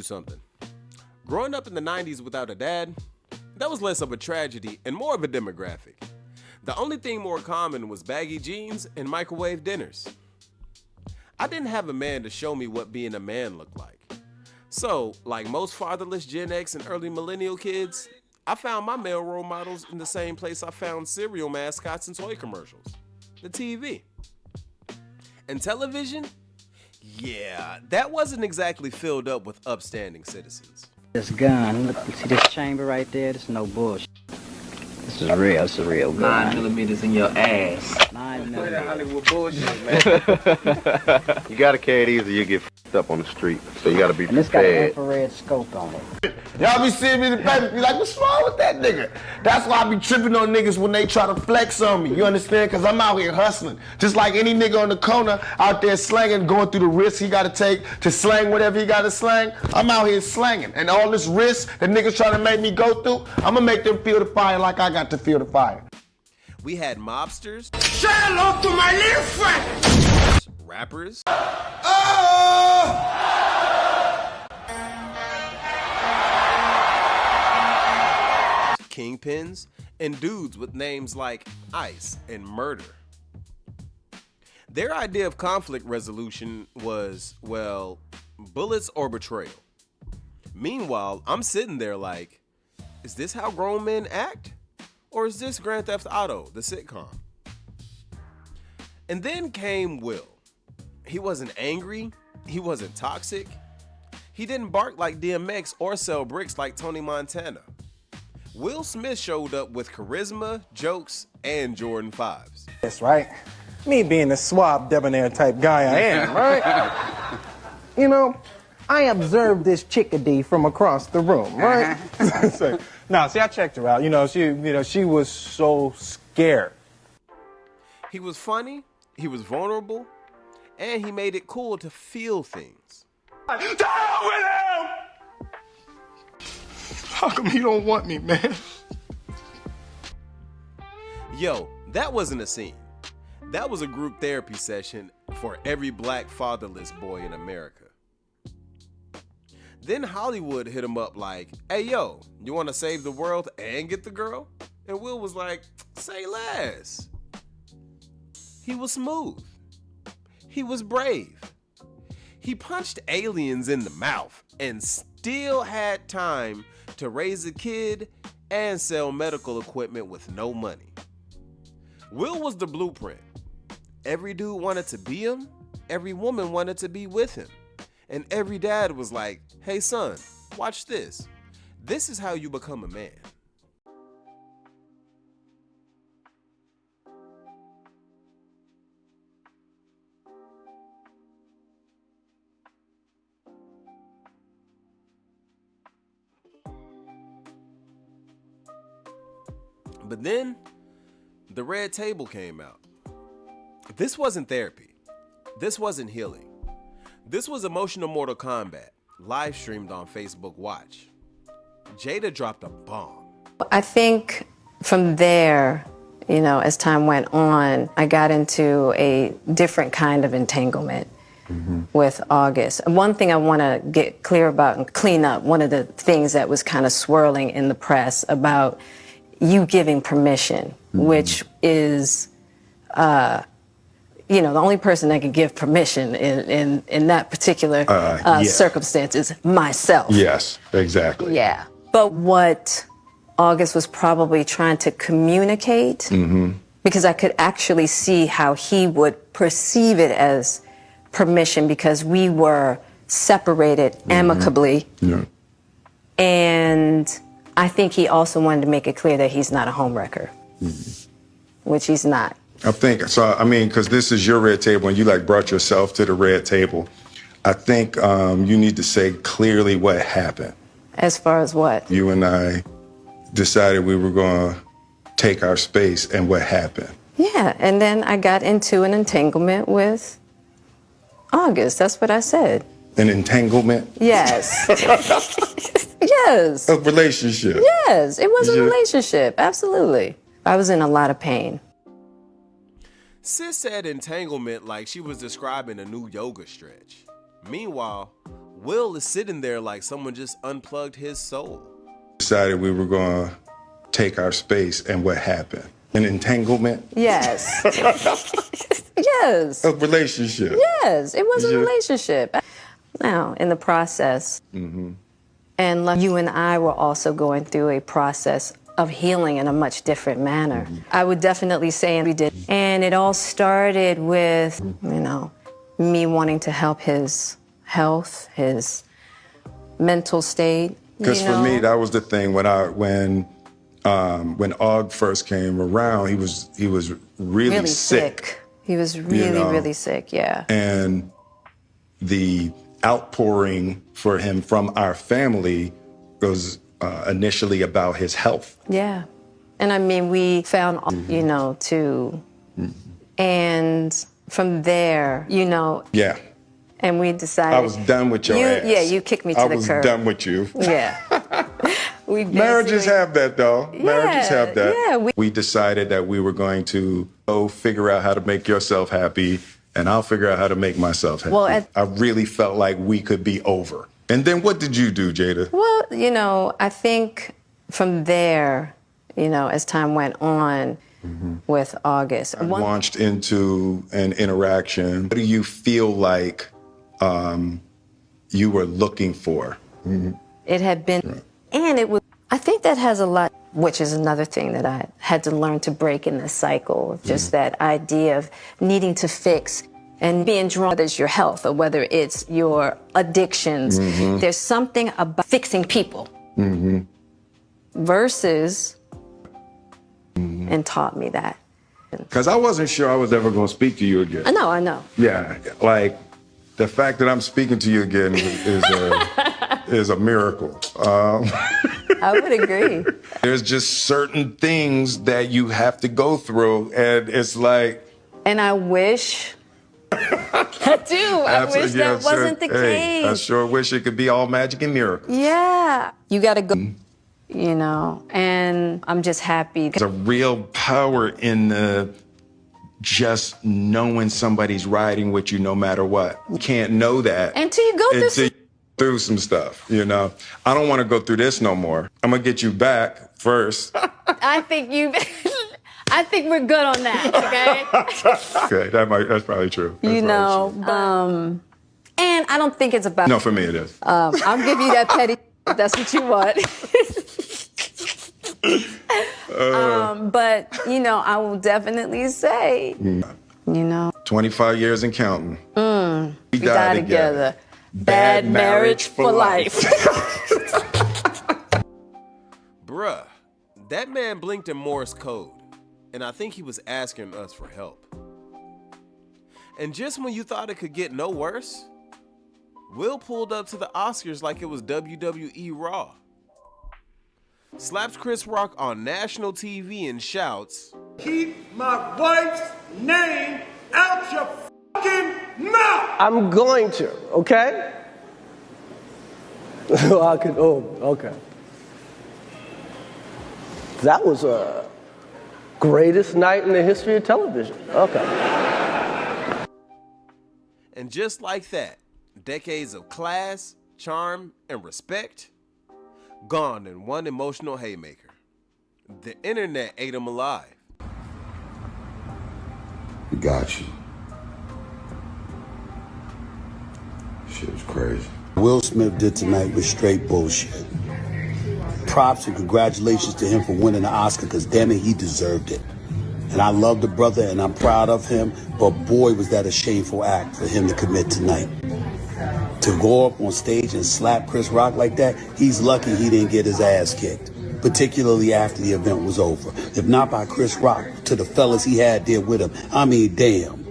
something. Growing up in the 90s without a dad, that was less of a tragedy and more of a demographic. The only thing more common was baggy jeans and microwave dinners. I didn't have a man to show me what being a man looked like. So, like most fatherless Gen X and early millennial kids, I found my male role models in the same place I found cereal mascots and toy commercials, the TV. And television? Yeah, that wasn't exactly filled up with upstanding citizens. This gun, look, see this chamber right there? This is no bullshit. This is real, it's a real gun. 9mm in your ass. 9mm. That Hollywood bullshit, man. You gotta carry these or you get f***ed up on the street. So you gotta be And this got an prepared. infrared scope on it. Y'all be seeing me in the paper, be like, what's wrong with that nigga? That's why I be tripping on niggas when they try to flex on me. You understand? Because I'm out here hustling. Just like any nigga on the corner out there slanging, going through the risks he got to take to slang whatever he got to slang. I'm out here slanging. And all this risk that niggas trying to make me go through, I'm going to make them feel the fire like I got to feel the fire. We had mobsters. Say hello to my little friend. Rappers. Kingpins, and dudes with names like Ice and Murder. Their idea of conflict resolution was, well, bullets or betrayal. Meanwhile, I'm sitting there like, is this how grown men act? Or is this Grand Theft Auto, the sitcom? And then came Will. He wasn't angry, he wasn't toxic, he didn't bark like DMX or sell bricks like Tony Montana. Will Smith showed up with charisma, jokes, and Jordan 5s. That's right. Me being the suave, debonair type guy I am, right? You know, I observed this chickadee from across the room, right? So, no, see, I checked her out. She was so scared. He was funny, he was vulnerable, and he made it cool to feel things. Down with him! How come you don't want me, man? Yo, that wasn't a scene. That was a group therapy session for every black fatherless boy in America. Then Hollywood hit him up like, hey yo, you want to save the world and get the girl? And Will was like, say less. He was smooth. He was brave. He punched aliens in the mouth and still had time to raise a kid and sell medical equipment with no money. Will was the blueprint. Every dude wanted to be him, every woman wanted to be with him, and every dad was like, hey son, watch this. This is how you become a man. But then, the Red Table came out. This wasn't therapy. This wasn't healing. This was emotional Mortal Kombat, live streamed on Facebook Watch. Jada dropped a bomb. I think from there, as time went on, I got into a different kind of entanglement with August. And one thing I want to get clear about and clean up, one of the things that was kind of swirling in the press about you giving permission, which is, the only person that can give permission in that particular circumstance is myself. Yes, exactly. Yeah. But what August was probably trying to communicate, because I could actually see how he would perceive it as permission because we were separated amicably. Yeah. And I think he also wanted to make it clear that he's not a homewrecker, which he's not. I think, because this is your red table and you brought yourself to the red table, I think you need to say clearly what happened. As far as what? You and I decided we were going to take our space and what happened. Yeah, and then I got into an entanglement with August. That's what I said. An entanglement? Yes. Yes. A relationship? Yes, it was a relationship. Absolutely. I was in a lot of pain. Sis said entanglement like she was describing a new yoga stretch. Meanwhile, Will is sitting there like someone just unplugged his soul. Decided we were going to take our space, and what happened? An entanglement? Yes. Yes. A relationship? Yes, it was a relationship. Now, in the process, and like you and I were also going through a process of healing in a much different manner. I would definitely say we did. And it all started with, you know, me wanting to help his health, his mental state. Because for me, that was the thing. When Aug first came around, he was really sick. He was really sick, yeah. And the outpouring for him from our family was initially about his health. Yeah. And I mean, we found, you know, and from there, you know. Yeah. And we decided. I was done with your ass. Yeah, you kicked me to the curb. I was done with you. Yeah. Marriages have that, though. Marriages have that. Yeah, we decided that we were going to go figure out how to make yourself happy, and I'll figure out how to make myself happy. Well, I really felt like we could be over. And then what did you do, Jada? Well, you know, I think from there, you know, as time went on with August. I launched into an interaction. What do you feel like you were looking for? It had been, and it was, I think that has a lot, which is another thing that I had to learn to break in this cycle, just that idea of needing to fix and being drawn, whether it's your health or whether it's your addictions. There's something about fixing people versus, and taught me that. Because I wasn't sure I was ever going to speak to you again. I know. Yeah, like the fact that I'm speaking to you again is a miracle. I would agree. There's just certain things that you have to go through, and it's like. And I wish. I do. I wish that wasn't the case. I sure wish it could be all magic and miracles. Yeah. You got to go, you know, and I'm just happy. There's a real power in the just knowing somebody's riding with you no matter what. You can't know that until you go through some stuff, you know. I don't want to go through this no more. I'm going to get you back first. I think we're good on that, okay? Okay, that's probably true. You know, and I don't think it's about. No, for me it is. I'll give you that petty if that's what you want. But, you know, I will definitely say, you know. 25 years and counting. We die together. Bad marriage for life. Bruh, that man blinked in Morse code, and I think he was asking us for help. And just when you thought it could get no worse, Will pulled up to the Oscars like it was WWE Raw. Slaps Chris Rock on national TV and shouts, "Keep my wife's name out your fucking mouth!" I'm going to, okay? Okay. That was a greatest night in the history of television. Okay. And just like that, decades of class, charm, and respect gone in one emotional haymaker. The internet ate him alive. We got you. Shit was crazy. Will Smith did tonight was straight bullshit. Props and congratulations to him for winning the Oscar, because damn it, he deserved it. And I love the brother and I'm proud of him, but boy, was that a shameful act for him to commit tonight. To go up on stage and slap Chris Rock like that, he's lucky he didn't get his ass kicked, particularly after the event was over. If not by Chris Rock, to the fellas he had there with him. I mean, damn.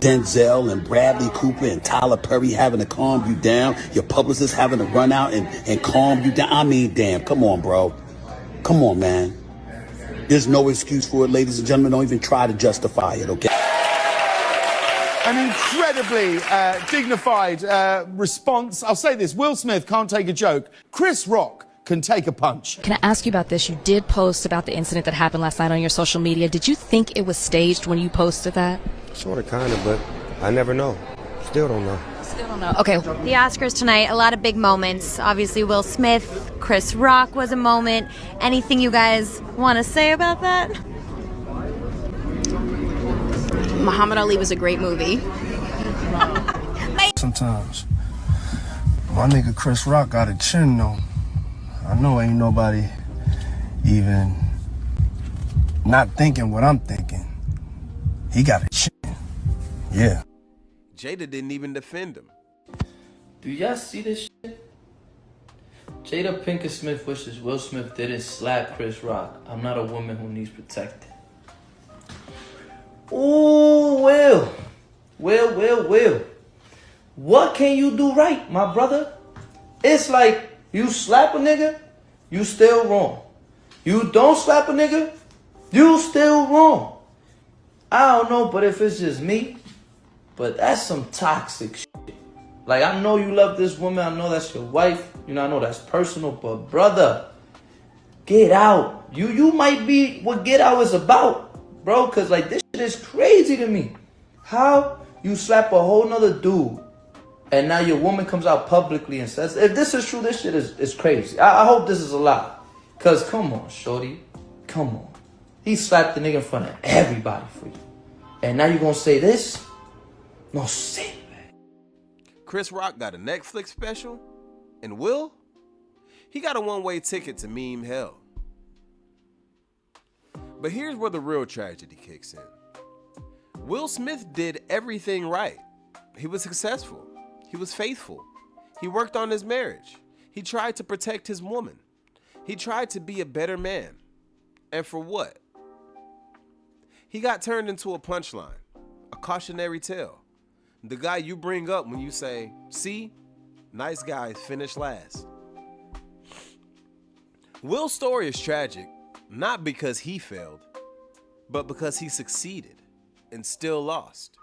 Denzel and Bradley Cooper and Tyler Perry having to calm you down, your publicist having to run out and calm you down. I mean, damn, come on, bro. Come on, man. There's no excuse for it, ladies and gentlemen. Don't even try to justify it, okay? An incredibly dignified response. I'll say this, Will Smith can't take a joke. Chris Rock can take a punch. Can I ask you about this? You did post about the incident that happened last night on your social media. Did you think it was staged when you posted that? Sort of, kind of, but I never know. Still don't know. Still don't know. Okay. The Oscars tonight, a lot of big moments. Obviously, Will Smith, Chris Rock was a moment. Anything you guys want to say about that? Muhammad Ali was a great movie. Sometimes. My nigga Chris Rock got a chin though. I know ain't nobody even not thinking what I'm thinking. He got a chin. Yeah. Jada didn't even defend him. Do y'all see this shit? Jada Pinkett Smith wishes Will Smith didn't slap Chris Rock. I'm not a woman who needs protecting. Ooh, Will. What can you do right, my brother? It's like you slap a nigga, you still wrong. You don't slap a nigga, you still wrong. I don't know, but if it's just me, but that's some toxic shit. Like, I know you love this woman, I know that's your wife, you know, I know that's personal, but brother, get out. You might be what Get Out is about, bro, because like this shit is crazy to me. How you slap a whole nother dude and now your woman comes out publicly and says, if this is true, this shit is crazy. I hope this is a lie. Because come on, shorty. Come on. He slapped the nigga in front of everybody for you. And now you gonna say this? No, say it, man. Chris Rock got a Netflix special, and Will, he got a one-way ticket to meme hell. But here's where the real tragedy kicks in. Will Smith did everything right. He was successful. He was faithful. He worked on his marriage. He tried to protect his woman. He tried to be a better man. And for what? He got turned into a punchline, a cautionary tale. The guy you bring up when you say, see, nice guys finish last. Will's story is tragic, not because he failed, but because he succeeded and still lost.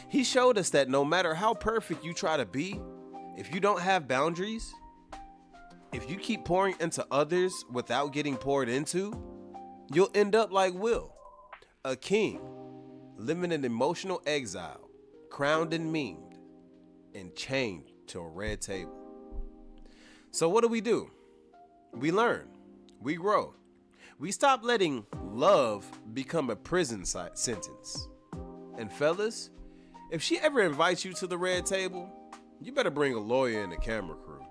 He showed us that no matter how perfect you try to be, if you don't have boundaries, if you keep pouring into others without getting poured into, you'll end up like Will, a king, living in emotional exile, crowned and memed, and chained to a red table. So what do? We learn, we grow. We stop letting love become a prison sentence. And fellas, if she ever invites you to the red table, you better bring a lawyer and a camera crew.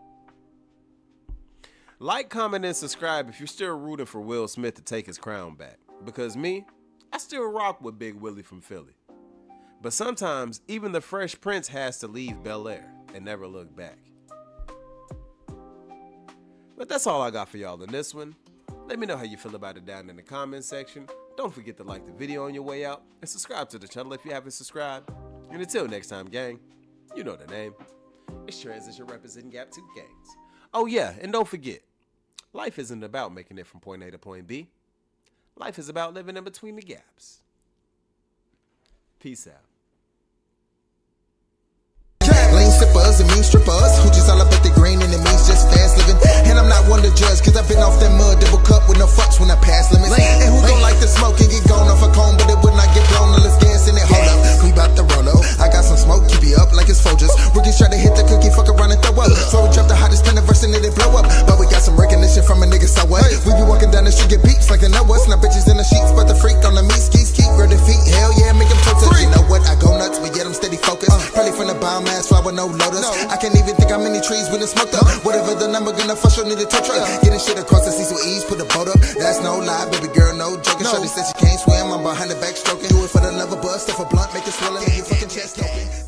Like, comment, and subscribe if you're still rooting for Will Smith to take his crown back. Because me, I still rock with Big Willy from Philly. But sometimes, even the Fresh Prince has to leave Bel-Air and never look back. But that's all I got for y'all in this one. Let me know how you feel about it down in the comment section. Don't forget to like the video on your way out and subscribe to the channel if you haven't subscribed. And until next time, gang, you know the name. It's Transition representing Gap 2 Gangs. Oh yeah, and don't forget, life isn't about making it from point A to point B. Life is about living in between the gaps. Peace out. Lane sippers and mean strippers who just all up at the green and it means just fast living. And I'm not one to judge, cause I've been off that mud double cup with no fucks when I pass limits. And who don't like to smoke and get gone off a cone, but it would not get blown unless gas in it. Hold up, we bout to roll up. I got some smoke, keep you up like it's Folgers. Rookies try to hit the cookie, fuck around and throw up. So we drop the hottest pen verse and it blow up. But we got some recognition from a nigga, so what? We be walking down the street, get beeps like they know us. Now bitches in the sheets, but the freak on the meat skis, keep grab their feet. Hell yeah, make them toe touch. You know what? I go nuts, but yet I'm steady focused. Probably from the biomass flower, no lotus. I can't even think how many trees when it's smoked up. Whatever the number, gonna fuss, you'll need a tow truck. Getting shit across the seas with ease, put the boat up. That's no lie, baby girl, no joking. Shorty said she can't swim, I'm behind the back stroking. Do it for the love of buzz, stuff a blunt, make it swell and make your fucking chest open.